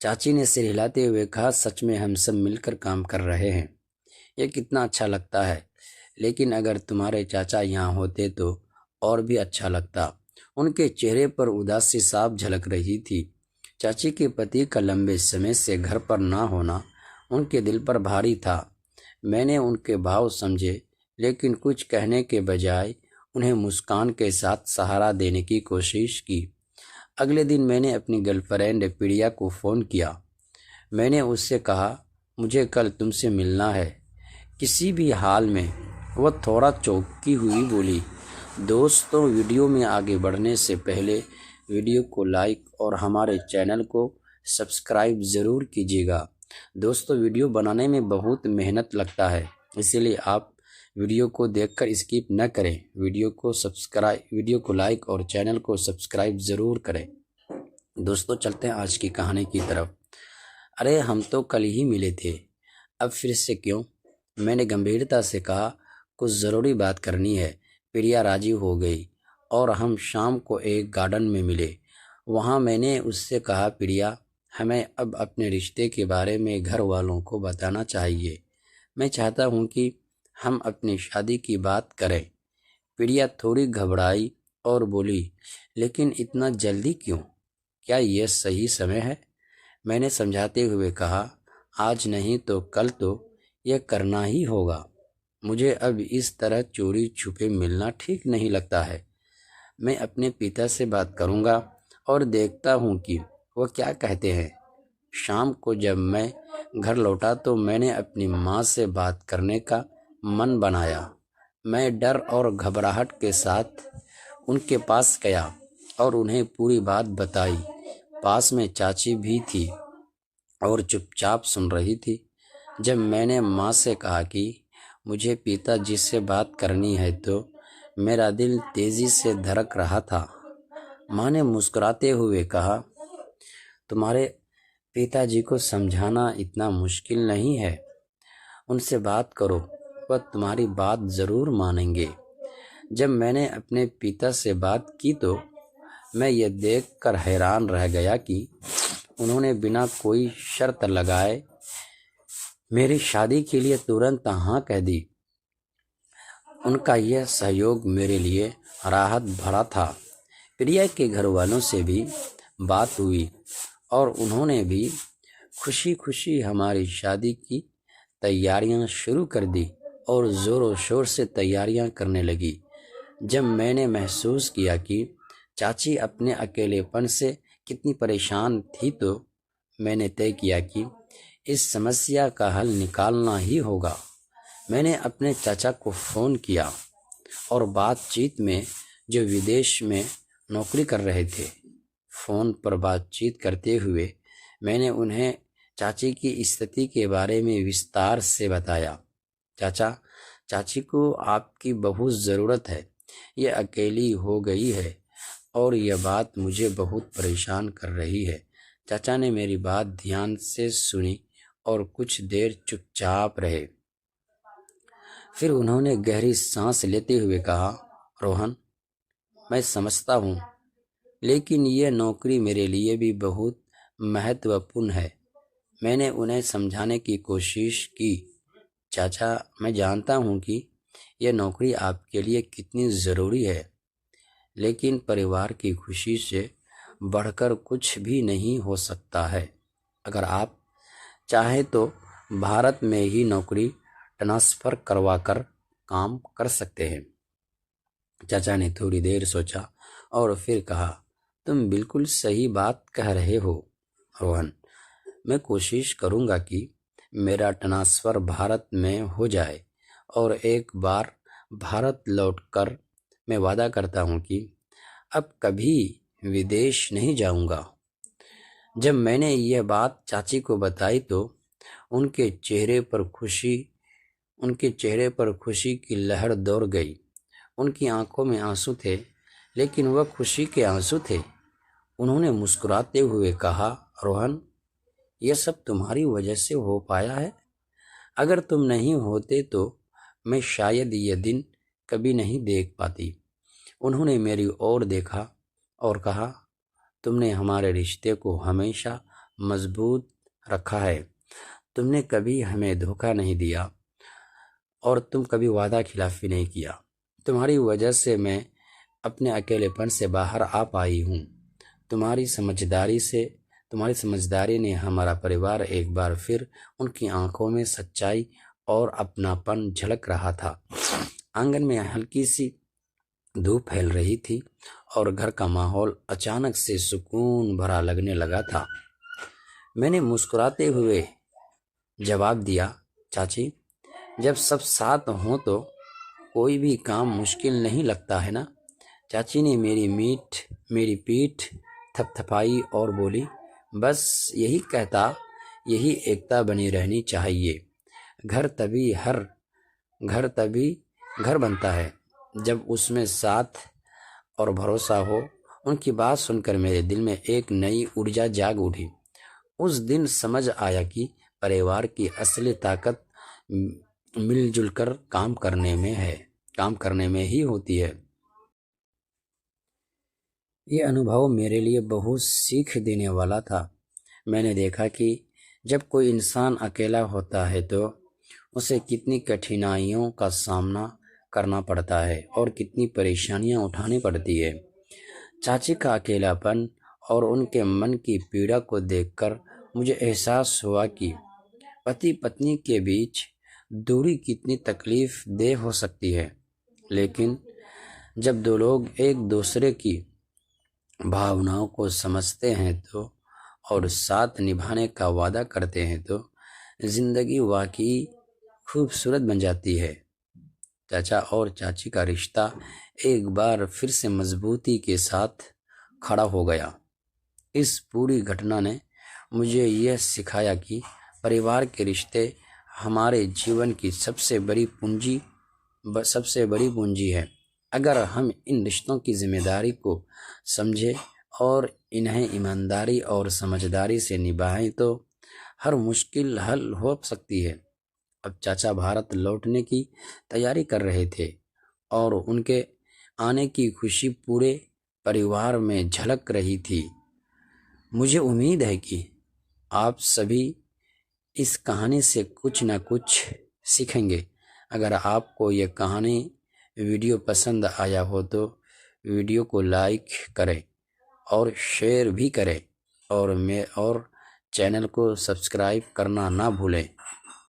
चाची ने सिर हिलाते हुए कहा, सच में हम सब मिलकर काम कर रहे हैं। ये कितना अच्छा लगता है। लेकिन अगर तुम्हारे चाचा यहाँ होते तो और भी अच्छा लगता। उनके चेहरे पर उदासी साफ झलक रही थी। चाची के पति का लंबे समय से घर पर ना होना उनके दिल पर भारी था। मैंने उनके भाव समझे, लेकिन कुछ कहने के बजाय उन्हें मुस्कान के साथ सहारा देने की कोशिश की। अगले दिन मैंने अपनी गर्लफ्रेंड प्रिया को फ़ोन किया। मैंने उससे कहा, मुझे कल तुमसे मिलना है, किसी भी हाल में। वह थोड़ा चौंकी हुई बोली, दोस्तों, वीडियो में आगे बढ़ने से पहले वीडियो को लाइक और हमारे चैनल को सब्सक्राइब ज़रूर कीजिएगा। दोस्तों, वीडियो बनाने में बहुत मेहनत लगता है, इसीलिए आप वीडियो को देखकर स्किप न करें। वीडियो को लाइक और चैनल को सब्सक्राइब ज़रूर करें। दोस्तों, चलते हैं आज की कहानी की तरफ। अरे, हम तो कल ही मिले थे, अब फिर से क्यों? मैंने गंभीरता से कहा, कुछ ज़रूरी बात करनी है। प्रिया राजी हो गई और हम शाम को एक गार्डन में मिले। वहाँ मैंने उससे कहा, प्रिया, हमें अब अपने रिश्ते के बारे में घर वालों को बताना चाहिए। मैं चाहता हूँ कि हम अपनी शादी की बात करें। प्रिया थोड़ी घबराई और बोली, लेकिन इतना जल्दी क्यों? क्या यह सही समय है? मैंने समझाते हुए कहा, आज नहीं तो कल तो यह करना ही होगा। मुझे अब इस तरह चोरी छुपे मिलना ठीक नहीं लगता है। मैं अपने पिता से बात करूंगा और देखता हूं कि वह क्या कहते हैं। शाम को जब मैं घर लौटा तो मैंने अपनी माँ से बात करने का मन बनाया। मैं डर और घबराहट के साथ उनके पास गया और उन्हें पूरी बात बताई। पास में चाची भी थी और चुपचाप सुन रही थी। जब मैंने माँ से कहा कि मुझे पिताजी से बात करनी है तो मेरा दिल तेजी से धड़क रहा था। माँ ने मुस्कुराते हुए कहा, तुम्हारे पिताजी को समझाना इतना मुश्किल नहीं है। उनसे बात करो, वह तुम्हारी बात ज़रूर मानेंगे। जब मैंने अपने पिता से बात की तो मैं ये देखकर हैरान रह गया कि उन्होंने बिना कोई शर्त लगाए मेरी शादी के लिए तुरंत हाँ कह दी। उनका यह सहयोग मेरे लिए राहत भरा था। प्रिया के घर वालों से भी बात हुई और उन्होंने भी खुशी खुशी हमारी शादी की तैयारियां शुरू कर दी और ज़ोरों शोर से तैयारियां करने लगी। जब मैंने महसूस किया कि चाची अपने अकेलेपन से कितनी परेशान थी तो मैंने तय किया कि इस समस्या का हल निकालना ही होगा। मैंने अपने चाचा को फ़ोन किया और बातचीत में जो विदेश में नौकरी कर रहे थे। फ़ोन पर बातचीत करते हुए मैंने उन्हें चाची की स्थिति के बारे में विस्तार से बताया। चाचा, चाची को आपकी बहुत ज़रूरत है। ये अकेली हो गई है और यह बात मुझे बहुत परेशान कर रही है। चाचा ने मेरी बात ध्यान से सुनी और कुछ देर चुपचाप रहे। फिर उन्होंने गहरी सांस लेते हुए कहा, रोहन, मैं समझता हूँ, लेकिन यह नौकरी मेरे लिए भी बहुत महत्वपूर्ण है। मैंने उन्हें समझाने की कोशिश की। चाचा, मैं जानता हूँ कि यह नौकरी आपके लिए कितनी ज़रूरी है, लेकिन परिवार की खुशी से बढ़कर कुछ भी नहीं हो सकता है। अगर आप चाहें तो भारत में ही नौकरी ट्रांसफ़र करवा कर काम कर सकते हैं। चाचा ने थोड़ी देर सोचा और फिर कहा, तुम बिल्कुल सही बात कह रहे हो रोहन। मैं कोशिश करूंगा कि मेरा ट्रांसफ़र भारत में हो जाए और एक बार भारत लौटकर मैं वादा करता हूं कि अब कभी विदेश नहीं जाऊंगा। जब मैंने यह बात चाची को बताई तो उनके चेहरे पर खुशी की लहर दौड़ गई। उनकी आंखों में आंसू थे, लेकिन वह खुशी के आंसू थे। उन्होंने मुस्कुराते हुए कहा, रोहन, यह सब तुम्हारी वजह से हो पाया है। अगर तुम नहीं होते तो मैं शायद ये दिन कभी नहीं देख पाती। उन्होंने मेरी ओर देखा और कहा, तुमने हमारे रिश्ते को हमेशा मजबूत रखा है। तुमने कभी हमें धोखा नहीं दिया और तुम कभी वादा खिलाफ भी नहीं किया। तुम्हारी वजह से मैं अपने अकेलेपन से बाहर आ पाई हूँ। तुम्हारी समझदारी ने हमारा परिवार एक बार फिर उनकी आंखों में सच्चाई और अपनापन झलक रहा था। आंगन में हल्की सी धूप फैल रही थी और घर का माहौल अचानक से सुकून भरा लगने लगा था। मैंने मुस्कुराते हुए जवाब दिया, चाची, जब सब साथ हों तो कोई भी काम मुश्किल नहीं लगता है ना। चाची ने मेरी पीठ थपथपाई और बोली, बस यही एकता बनी रहनी चाहिए। घर तभी घर बनता है जब उसमें साथ और भरोसा हो। उनकी बात सुनकर मेरे दिल में एक नई ऊर्जा जाग उठी। उस दिन समझ आया कि परिवार की असली ताकत मिलजुल कर काम करने में ही होती है। ये अनुभव मेरे लिए बहुत सीख देने वाला था। मैंने देखा कि जब कोई इंसान अकेला होता है तो उसे कितनी कठिनाइयों का सामना करना पड़ता है और कितनी परेशानियां उठानी पड़ती है। चाची का अकेलापन और उनके मन की पीड़ा को देखकर मुझे एहसास हुआ कि पति पत्नी के बीच दूरी कितनी तकलीफ देह हो सकती है, लेकिन जब दो लोग एक दूसरे की भावनाओं को समझते हैं तो और साथ निभाने का वादा करते हैं तो जिंदगी वाकई खूबसूरत बन जाती है। चाचा और चाची का रिश्ता एक बार फिर से मजबूती के साथ खड़ा हो गया। इस पूरी घटना ने मुझे यह सिखाया कि परिवार के रिश्ते हमारे जीवन की सबसे बड़ी पूंजी है। अगर हम इन रिश्तों की जिम्मेदारी को समझें और इन्हें ईमानदारी और समझदारी से निभाएं तो हर मुश्किल हल हो सकती है। अब चाचा भारत लौटने की तैयारी कर रहे थे और उनके आने की खुशी पूरे परिवार में झलक रही थी। मुझे उम्मीद है कि आप सभी इस कहानी से कुछ न कुछ सीखेंगे। अगर आपको यह कहानी वीडियो पसंद आया हो तो वीडियो को लाइक करें और शेयर भी करें और चैनल को सब्सक्राइब करना ना भूलें।